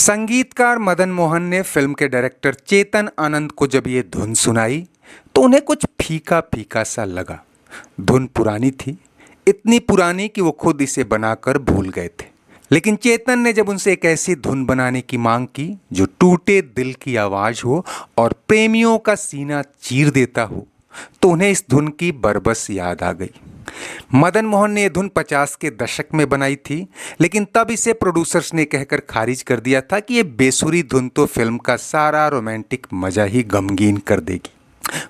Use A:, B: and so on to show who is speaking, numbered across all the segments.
A: संगीतकार मदन मोहन ने फिल्म के डायरेक्टर चेतन आनंद को जब ये धुन सुनाई तो उन्हें कुछ फीका फीका सा लगा। धुन पुरानी थी, इतनी पुरानी कि वो खुद इसे बनाकर भूल गए थे। लेकिन चेतन ने जब उनसे एक ऐसी धुन बनाने की मांग की जो टूटे दिल की आवाज हो और प्रेमियों का सीना चीर देता हो, तो उन्हें इस धुन की बरबस याद आ गई। मदन मोहन ने यह धुन 50 के दशक में बनाई थी, लेकिन तब इसे प्रोड्यूसर्स ने कहकर खारिज कर दिया था कि यह बेसुरी धुन तो फिल्म का सारा रोमांटिक मजा ही गमगीन कर देगी।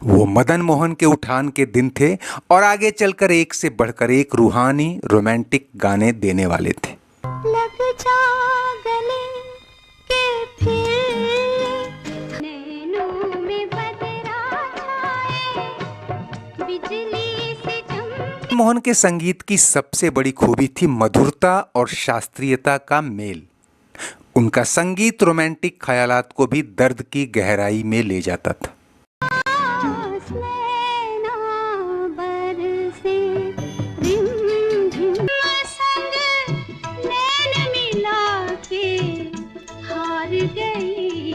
A: वो मदन मोहन के उठान के दिन थे और आगे चलकर एक से बढ़कर एक रूहानी रोमांटिक गाने देने वाले थे।
B: लग जा गले के फिर नैनों में बदरा छाए, बिजली से
A: मोहन के संगीत की सबसे बड़ी खूबी थी मधुरता और शास्त्रीयता का मेल। उनका संगीत रोमांटिक ख्यालात को भी दर्द की गहराई में ले जाता था।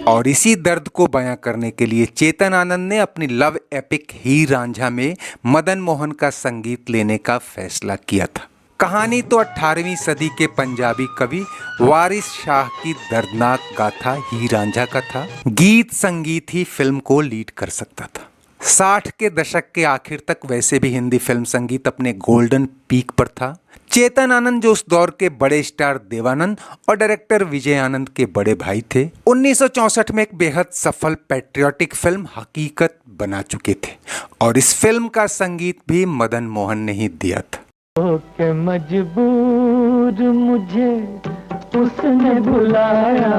A: और इसी दर्द को बयां करने के लिए चेतन आनंद ने अपनी लव एपिक हीर रांझा में मदन मोहन का संगीत लेने का फैसला किया था। कहानी तो 18वीं सदी के पंजाबी कवि वारिस शाह की दर्दनाक गाथा हीर रांझा का था। गीत संगीत ही फिल्म को लीड कर सकता था। 60 के दशक के आखिर तक वैसे भी हिंदी फिल्म संगीत अपने गोल्डन पीक पर था। चेतन आनंद जो उस दौर के बड़े स्टार देवानंद और डायरेक्टर विजय आनंद के बड़े भाई थे, 1964 में एक बेहद सफल पैट्रियोटिक फिल्म हकीकत बना चुके थे और इस फिल्म का संगीत भी मदन मोहन ने ही दिया था।
C: के मजबूर मुझे उसने बुलाया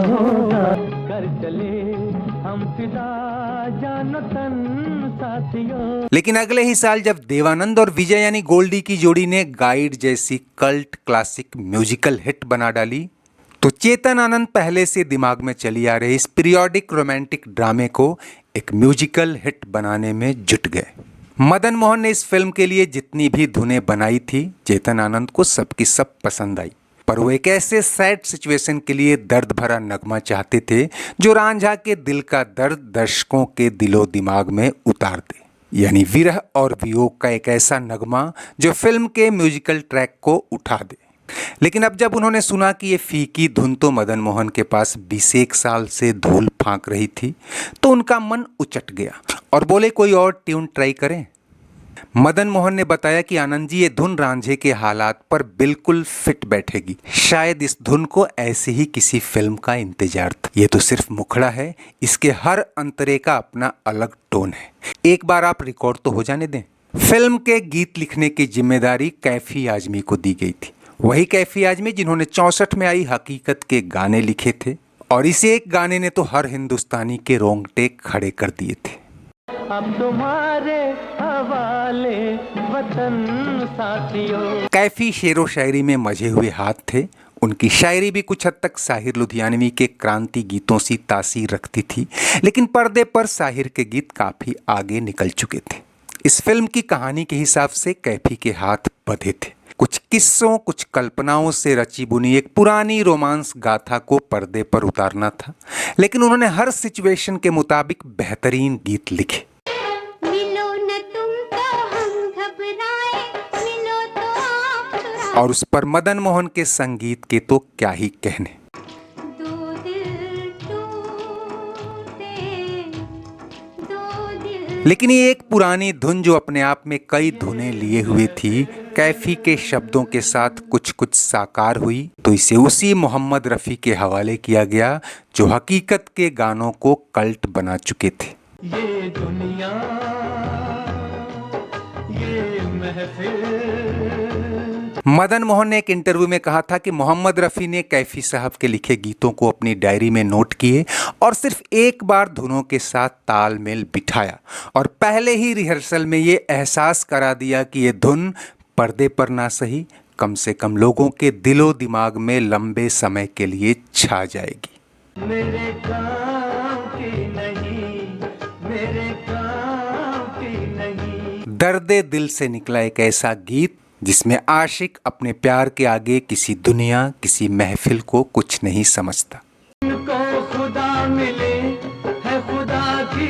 C: होगा, कर चले हम फिदा जानो तन साथियों।
A: लेकिन अगले ही साल जब देवानंद और विजय यानी गोल्डी की जोड़ी ने गाइड जैसी कल्ट क्लासिक म्यूजिकल हिट बना डाली, तो चेतन आनंद पहले से दिमाग में चली आ रही इस पीरियोडिक रोमांटिक ड्रामे को एक म्यूजिकल हिट बनाने में जुट गए। मदन मोहन ने इस फिल्म के लिए जितनी भी धुनें बनाई थी, चेतन आनंद को सबकी सब पसंद आई, पर वो एक ऐसे सैड सिचुएशन के लिए दर्द भरा नगमा चाहते थे जो रांझा के दिल का दर्द दर्शकों के दिलो दिमाग में उतार दे, यानी विरह और वियोग का एक ऐसा नगमा जो फिल्म के म्यूजिकल ट्रैक को उठा दे। लेकिन अब जब उन्होंने सुना कि ये फीकी धुन तो मदन मोहन के पास 21 साल से धूल फांक रही थी, तो उनका मन उचट गया और बोले कोई और ट्यून ट्राई करें। मदन मोहन ने बताया कि आनंद जी, ये धुन रांझे के हालात पर बिल्कुल फिट बैठेगी। शायद इस धुन को ऐसे ही किसी फिल्म का इंतजार था। ये तो सिर्फ मुखड़ा है, इसके हर अंतरे का अपना अलग टोन है। एक बार आप रिकॉर्ड तो हो जाने दें। फिल्म के गीत लिखने की जिम्मेदारी कैफी आजमी को दी गई थी। वही कैफी आजमी जिन्होंने 64 में आई हकीकत के गाने लिखे थे और इस एक गाने ने तो हर हिंदुस्तानी के रोंगटे खड़े कर दिए थे।
C: अब तुम्हारे हवाले वतन साथियों।
A: कैफी शेरो शायरी में मजे हुए हाथ थे। उनकी शायरी भी कुछ हद तक साहिर लुधियानवी के क्रांति गीतों सी तासीर रखती थी, लेकिन पर्दे पर साहिर के गीत काफी आगे निकल चुके थे। इस फिल्म की कहानी के हिसाब से कैफी के हाथ बंधे थे। कुछ किस्सों, कुछ कल्पनाओं से रची बुनी एक पुरानी रोमांस गाथा को पर्दे पर उतारना था, लेकिन उन्होंने हर सिचुएशन के मुताबिक बेहतरीन गीत लिखे। और उस पर मदन मोहन के संगीत के तो क्या ही कहने। लेकिन ये एक पुरानी धुन जो अपने आप में कई धुनें लिए हुए थी, कैफी के शब्दों के साथ कुछ कुछ साकार हुई, तो इसे उसी मोहम्मद रफ़ी के हवाले किया गया जो हकीकत के गानों को कल्ट बना चुके थे।
C: ये दुनिया, ये महफिल।
A: मदन मोहन ने एक इंटरव्यू में कहा था कि मोहम्मद रफ़ी ने कैफी साहब के लिखे गीतों को अपनी डायरी में नोट किए और सिर्फ एक बार धुनों के साथ तालमेल बिठाया और पहले ही रिहर्सल में ये एहसास करा दिया कि ये धुन पर्दे पर ना सही, कम से कम लोगों के दिलो दिमाग में लंबे समय के लिए छा जाएगी।
C: मेरे काम की नहीं, मेरे काम की नहीं।
A: दर्दे दिल से निकला एक ऐसा गीत जिसमें आशिक अपने प्यार के आगे किसी दुनिया, किसी महफिल को कुछ नहीं समझता।
C: उनको खुदा मिले है खुदा की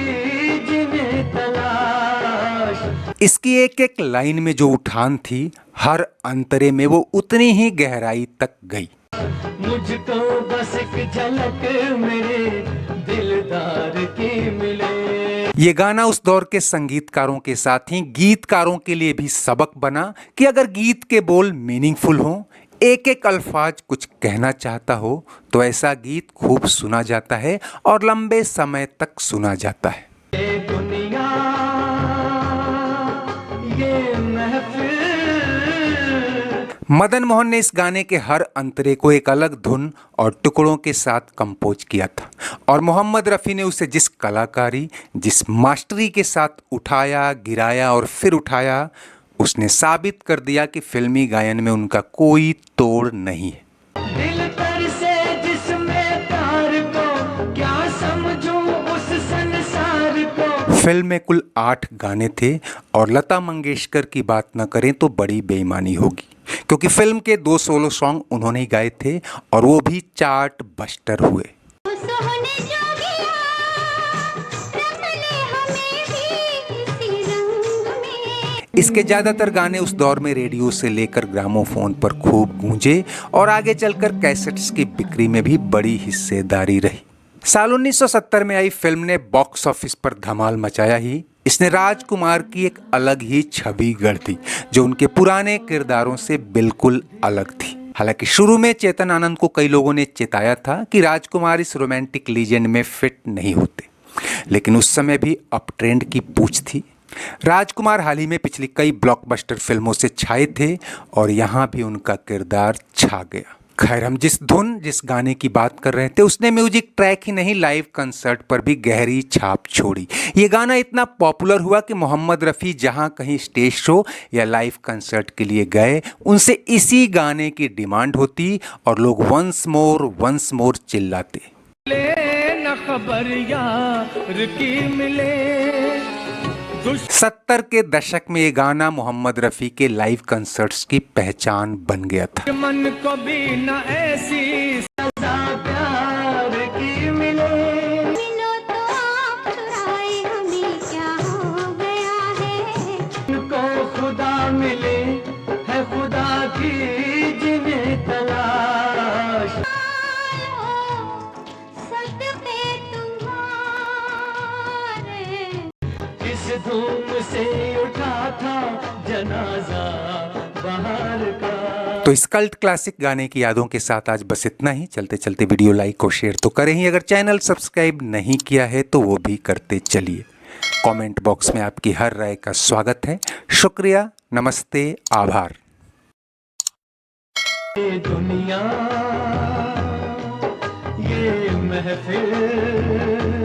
C: जिन्हें तलाश।
A: इसकी एक एक लाइन में जो उठान थी, हर अंतरे में वो उतनी ही गहराई तक गई।
C: मुझको बस एक झलक मेरे दिलदार की मिले।
A: ये गाना उस दौर के संगीतकारों के साथ ही गीतकारों के लिए भी सबक बना कि अगर गीत के बोल मीनिंगफुल हों, एक एक अल्फाज कुछ कहना चाहता हो, तो ऐसा गीत खूब सुना जाता है और लंबे समय तक सुना जाता है।
C: ये दुनिया, ये महफिल।
A: मदन मोहन ने इस गाने के हर अंतरे को एक अलग धुन और टुकड़ों के साथ कंपोज किया था और मोहम्मद रफ़ी ने उसे जिस कलाकारी, जिस मास्टरी के साथ उठाया, गिराया और फिर उठाया, उसने साबित कर दिया कि फिल्मी गायन में उनका कोई तोड़ नहीं है।
C: दिल पर से जिसमें प्यार को क्या समझूं उस संसार को।
A: फिल्म में कुल 8 गाने थे और लता मंगेशकर की बात न करें तो बड़ी बेईमानी होगी, क्योंकि फिल्म के 2 सोलो सॉन्ग उन्होंने ही गाए थे और वो भी चार्ट बस्टर हुए।
B: सोहने जोगिया रंग ले हमें भी इसी रंग में।
A: इसके ज्यादातर गाने उस दौर में रेडियो से लेकर ग्रामोफोन पर खूब गूंजे और आगे चलकर कैसेट्स की बिक्री में भी बड़ी हिस्सेदारी रही। साल 1970 में आई फिल्म ने बॉक्स ऑफिस पर धमाल मचाया ही इसने राजकुमार की एक अलग ही छवि गढ़ दी, जो उनके पुराने किरदारों से बिल्कुल अलग थी। हालांकि शुरू में चेतन आनंद को कई लोगों ने चेताया था कि राजकुमार इस रोमांटिक लीजेंड में फिट नहीं होते, लेकिन उस समय भी अप ट्रेंड की पूछ थी। राजकुमार हाल ही में पिछली कई ब्लॉकबस्टर फिल्मों से छाए थे और यहाँ भी उनका किरदार छा गया। खैर, हम जिस धुन, जिस गाने की बात कर रहे थे, उसने म्यूजिक ट्रैक ही नहीं, लाइव कंसर्ट पर भी गहरी छाप छोड़ी। ये गाना इतना पॉपुलर हुआ कि मोहम्मद रफ़ी जहां कहीं स्टेज शो या लाइव कंसर्ट के लिए गए, उनसे इसी गाने की डिमांड होती और लोग वंस मोर चिल्लाते।
C: ले न खबर यार की मिले।
A: 70 के दशक में ये गाना मोहम्मद रफ़ी के लाइव कंसर्ट्स की पहचान बन गया था।
C: मन को भी न ऐसी सजा प्यार की मिले।
B: मिलो तो आप चुराए हमें क्या हो गया है।
C: उनको खुदा मिले है खुदा की जिन्हें तलाश।
B: सदके तुम्हारे
C: इस धूम से उठा था जनाजा बाहर का।
A: तो इस कल्ट क्लासिक गाने की यादों के साथ आज बस इतना ही। चलते चलते वीडियो लाइक और शेयर तो करें ही, अगर चैनल सब्सक्राइब नहीं किया है तो वो भी करते चलिए। कमेंट बॉक्स में आपकी हर राय का स्वागत है। शुक्रिया, नमस्ते, आभार।
C: ये दुनिया, ये महफिल।